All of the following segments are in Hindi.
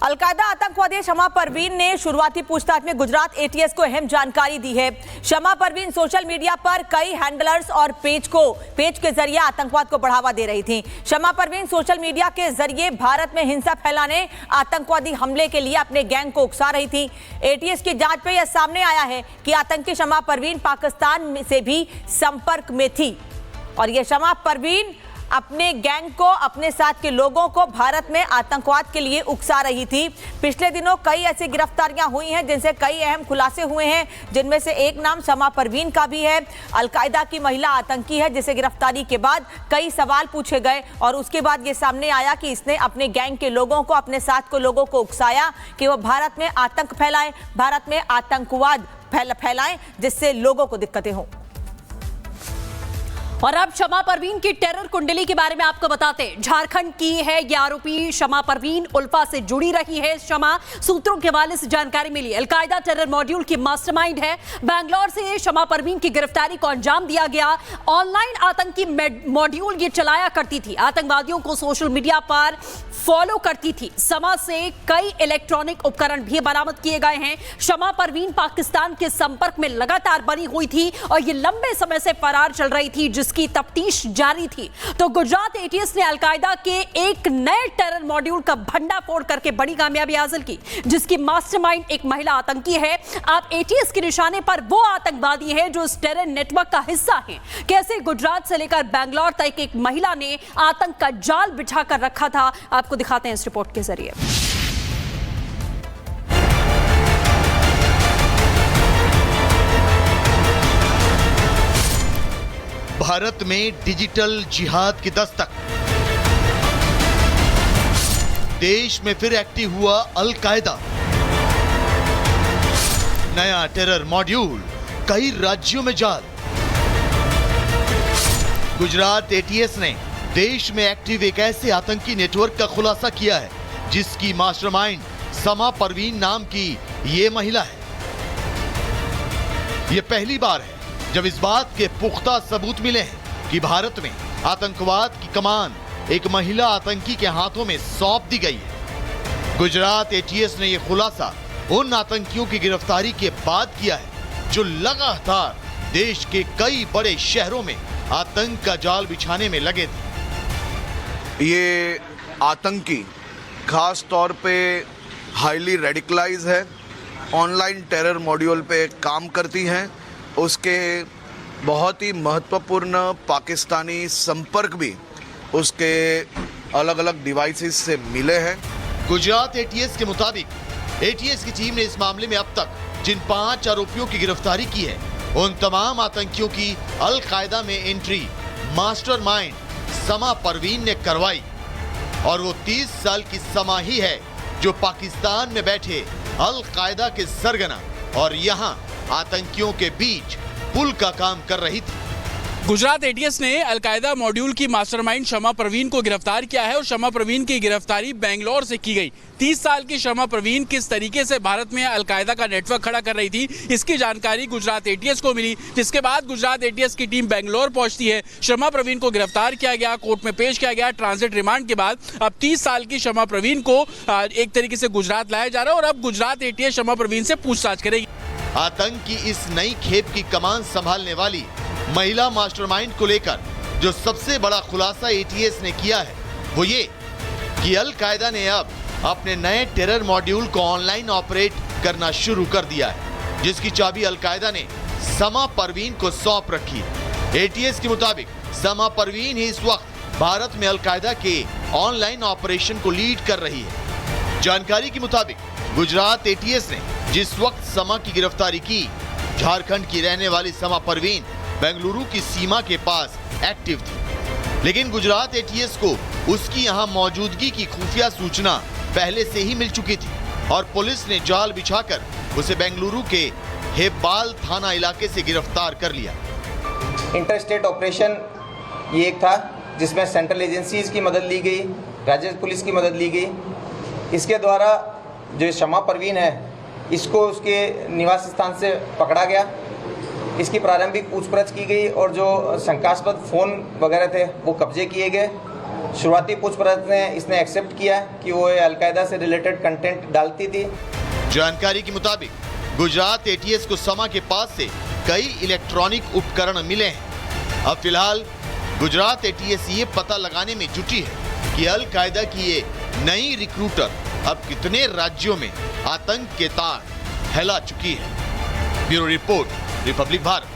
अलकायदा आतंकवादी शमा परवीन ने शुरुआती पूछताछ में गुजरात एटीएस को अहम जानकारी दी है। शमा परवीन सोशल मीडिया पर कई हैंडलर्स और पेज के जरिए आतंकवाद को बढ़ावा दे रही थी। शमा परवीन सोशल मीडिया के जरिए भारत में हिंसा फैलाने, आतंकवादी हमले के लिए अपने गैंग को उकसा रही थी। एटीएस की जांच में यह सामने आया है कि आतंकी शमा परवीन पाकिस्तान से भी संपर्क में थी और यह शमा परवीन अपने गैंग को, अपने साथ के लोगों को भारत में आतंकवाद के लिए उकसा रही थी। पिछले दिनों कई ऐसी गिरफ्तारियां हुई हैं जिनसे कई अहम खुलासे हुए हैं, जिनमें से एक नाम शमा परवीन का भी है। अलकायदा की महिला आतंकी है जिसे गिरफ्तारी के बाद कई सवाल पूछे गए और उसके बाद ये सामने आया कि इसने अपने गैंग के लोगों को, अपने साथ के लोगों को उकसाया कि वो भारत में आतंक फैलाएं, भारत में आतंकवाद फैलाएं, जिससे लोगों को दिक्कतें हों। और अब शमा परवीन की टेरर कुंडली के बारे में आपको बताते हैं। झारखंड की है ये आरोपी शमा परवीन, उल्फा से जुड़ी रही है। शमा सूत्रों के हवाले से जानकारी मिली, अलकायदा टेरर मॉड्यूल की मास्टरमाइंड है। बैंगलोर से शमा परवीन की गिरफ्तारी को अंजाम दिया गया। ऑनलाइन आतंकी मॉड्यूल ये चलाया करती थी, आतंकवादियों को सोशल मीडिया पर फॉलो करती थी। शमा से कई इलेक्ट्रॉनिक उपकरण भी बरामद किए गए हैं। शमा परवीन पाकिस्तान के संपर्क में लगातार बनी हुई थी और ये लंबे समय से फरार चल रही थी, जिसकी तफ्तीश जारी थी। तो गुजरात एटीएस ने अलकायदा के एक नए टेरर मॉड्यूल का भंडाफोड़ करके बड़ी कामयाबी हासिल की, जिसकी मास्टरमाइंड एक महिला आतंकी है। आप एटीएस के निशाने पर वो आतंकवादी है जो इस टेरर नेटवर्क का हिस्सा है। कैसे गुजरात से लेकर बैंगलोर तक एक महिला ने आतंक का जाल बिछा कर रखा था, आपको दिखाते हैं इस रिपोर्ट के जरिए। भारत में डिजिटल जिहाद की दस्तक, देश में फिर एक्टिव हुआ अलकायदा। नया टेरर मॉड्यूल, कई राज्यों में जाल। गुजरात एटीएस ने देश में एक्टिव एक ऐसे आतंकी नेटवर्क का खुलासा किया है जिसकी मास्टरमाइंड शमा परवीन नाम की ये महिला है। ये पहली बार है जब इस बात के पुख्ता सबूत मिले हैं कि भारत में आतंकवाद की कमान एक महिला आतंकी के हाथों में सौंप दी गई है। गुजरात एटीएस ने यह खुलासा उन आतंकियों की गिरफ्तारी के बाद किया है जो लगातार देश के कई बड़े शहरों में आतंक का जाल बिछाने में लगे थे। ये आतंकी खास तौर पे हाईली रेडिकलाइज है, ऑनलाइन टेरर मॉड्यूल पे काम करती हैं। उसके बहुत ही महत्वपूर्ण पाकिस्तानी संपर्क भी उसके अलग अलग डिवाइसेस से मिले हैं। गुजरात एटीएस के मुताबिक एटीएस की टीम ने इस मामले में अब तक जिन 5 आरोपियों की गिरफ्तारी की है, उन तमाम आतंकियों की अलकायदा में एंट्री मास्टरमाइंड शमा परवीन ने करवाई और वो 30 साल की शमा ही है जो पाकिस्तान में बैठे अलकायदा के सरगना और यहाँ आतंकियों के बीच पुल का काम कर रही थी। गुजरात एटीएस ने अलकायदा मॉड्यूल की मास्टरमाइंड शमा परवीन को गिरफ्तार किया है और शमा परवीन की गिरफ्तारी बेंगलोर से की गई। 30 साल की शमा परवीन किस तरीके से भारत में अलकायदा का नेटवर्क खड़ा कर रही थी, इसकी जानकारी गुजरात एटीएस को मिली, जिसके बाद गुजरात एटीएस की टीम बेंगलोर पहुंचती है। शमा परवीन को गिरफ्तार किया गया, कोर्ट में पेश किया गया। ट्रांजिट रिमांड के बाद अब 30 साल की शमा परवीन को एक तरीके से गुजरात लाया जा रहा है और अब गुजरात एटीएस शमा परवीन से पूछताछ करेगी। आतंक की इस नई खेप की कमान संभालने वाली महिला मास्टरमाइंड को लेकर जो सबसे बड़ा खुलासा एटीएस ने किया है वो ये कि अलकायदा ने अब अपने नए टेरर मॉड्यूल को ऑनलाइन ऑपरेट करना शुरू कर दिया है, जिसकी चाबी अलकायदा ने शमा परवीन को सौंप रखी है। एटीएस के मुताबिक शमा परवीन ही इस वक्त भारत में अलकायदा के ऑनलाइन ऑपरेशन को लीड कर रही है। जानकारी के मुताबिक गुजरात एटीएस ने जिस वक्त शमा की गिरफ्तारी की, झारखंड की रहने वाली शमा परवीन बेंगलुरु की सीमा के पास एक्टिव थी, लेकिन गुजरात एटीएस को उसकी यहां मौजूदगी की खुफिया सूचना पहले से ही मिल चुकी थी और पुलिस ने जाल बिछाकर उसे बेंगलुरु के हेब्बाल थाना इलाके से गिरफ्तार कर लिया। इंटर स्टेट ऑपरेशन ये एक था जिसमें सेंट्रल एजेंसीज की मदद ली गई, राज्य पुलिस की मदद ली गई। इसके द्वारा जो शमा परवीन है, इसको उसके निवास स्थान से पकड़ा गया। इसकी प्रारंभिक पूछपरछ की गई और जो शंकास्पद फ़ोन वगैरह थे वो कब्जे किए गए। शुरुआती पूछपरछ में इसने एक्सेप्ट किया कि वो अलकायदा से रिलेटेड कंटेंट डालती थी। जानकारी के मुताबिक गुजरात एटीएस को समा के पास से कई इलेक्ट्रॉनिक उपकरण मिले हैं। अब फिलहाल गुजरात एटीएस ये पता लगाने में जुटी है कि अलकायदा की ये नई रिक्रूटर अब कितने राज्यों में आतंक के तार फैला चुकी है। Bureau report, Republic Bharat.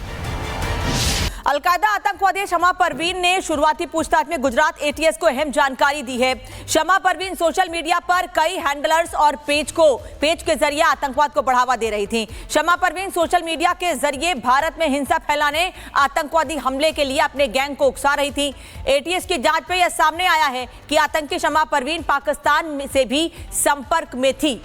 Al Qaeda आतंकवादी शमा परवीन ने शुरुआती पूछताछ में गुजरात एटीएस को अहम जानकारी दी है। शमा परवीन सोशल मीडिया पर कई हैंडलर्स और पेज के जरिए आतंकवाद को बढ़ावा दे रही थी। शमा परवीन सोशल मीडिया के जरिए भारत में हिंसा फैलाने, आतंकवादी हमले के लिए अपने गैंग को उकसा रही थी। एटीएस की जांच में यह सामने आया है कि आतंकी शमा परवीन पाकिस्तान से भी संपर्क में थी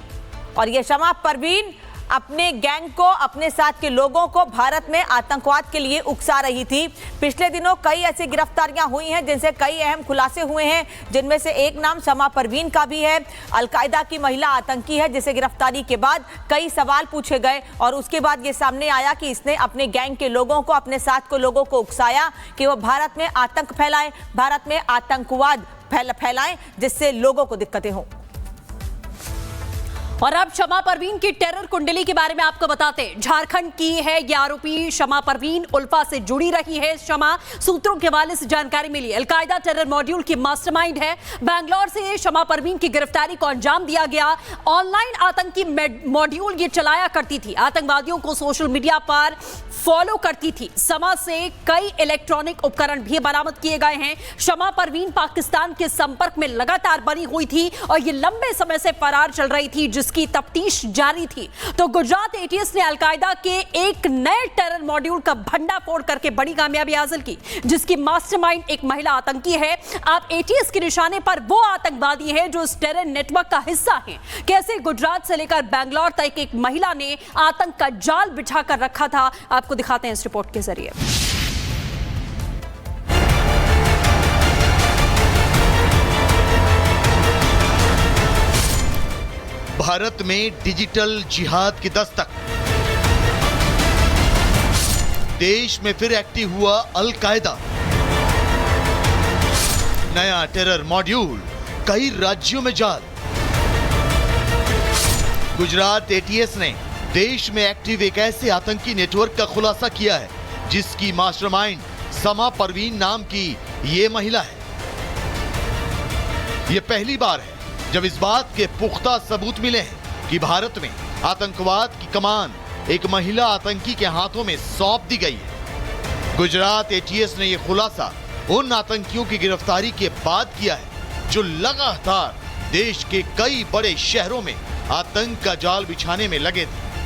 और यह शमा परवीन अपने गैंग को, अपने साथ के लोगों को भारत में आतंकवाद के लिए उकसा रही थी। पिछले दिनों कई ऐसी गिरफ्तारियां हुई हैं जिनसे कई अहम खुलासे हुए हैं, जिनमें से एक नाम शमा परवीन का भी है। अलकायदा की महिला आतंकी है जिसे गिरफ्तारी के बाद कई सवाल पूछे गए और उसके बाद ये सामने आया कि इसने अपने गैंग के लोगों को, अपने साथ के लोगों को उकसाया कि वो भारत में आतंक फैलाएं, भारत में आतंकवाद फैलाएं, जिससे लोगों को दिक्कतें हों। और अब शमा परवीन की टेरर कुंडली के बारे में आपको बताते हैं। झारखंड की है ये आरोपी शमा परवीन, उल्फा से जुड़ी रही है शमा। सूत्रों के हवाले से जानकारी मिली, अलकायदा टेरर मॉड्यूल की मास्टरमाइंड है। बैंगलोर से शमा परवीन की गिरफ्तारी को अंजाम दिया गया। ऑनलाइन आतंकी मॉड्यूल ये चलाया करती थी, आतंकवादियों को सोशल मीडिया पर फॉलो करती थी। शमा से कई इलेक्ट्रॉनिक उपकरण भी बरामद किए गए हैं। शमा परवीन पाकिस्तान के संपर्क में लगातार बनी हुई थी और ये लंबे समय से फरार चल रही थी, जिसकी तफ्तीश जारी थी। तो गुजरात एटीएस ने अलकायदा के एक नए टेरर मॉड्यूल का भंडाफोड़ करके बड़ी कामयाबी हासिल की, जिसकी मास्टरमाइंड एक महिला आतंकी है। आप एटीएस के निशाने पर वो आतंकवादी है जो इस टेरर नेटवर्क का हिस्सा है। कैसे गुजरात से लेकर बैंगलोर तक एक महिला ने आतंक का जाल बिछा कर रखा था, आपको दिखाते हैं इस रिपोर्ट के जरिए। भारत में डिजिटल जिहाद की दस्तक, देश में फिर एक्टिव हुआ अलकायदा। नया टेरर मॉड्यूल, कई राज्यों में जाल। गुजरात एटीएस ने देश में एक्टिव एक ऐसे आतंकी नेटवर्क का खुलासा किया है जिसकी मास्टरमाइंड शमा परवीन नाम की ये महिला है। यह पहली बार है जब इस बात के पुख्ता सबूत मिले हैं कि भारत में आतंकवाद की कमान एक महिला आतंकी के हाथों में सौंप दी गई है। गुजरात एटीएस ने यह खुलासा उन आतंकियों की गिरफ्तारी के बाद किया है जो लगातार देश के कई बड़े शहरों में आतंक का जाल बिछाने में लगे थे।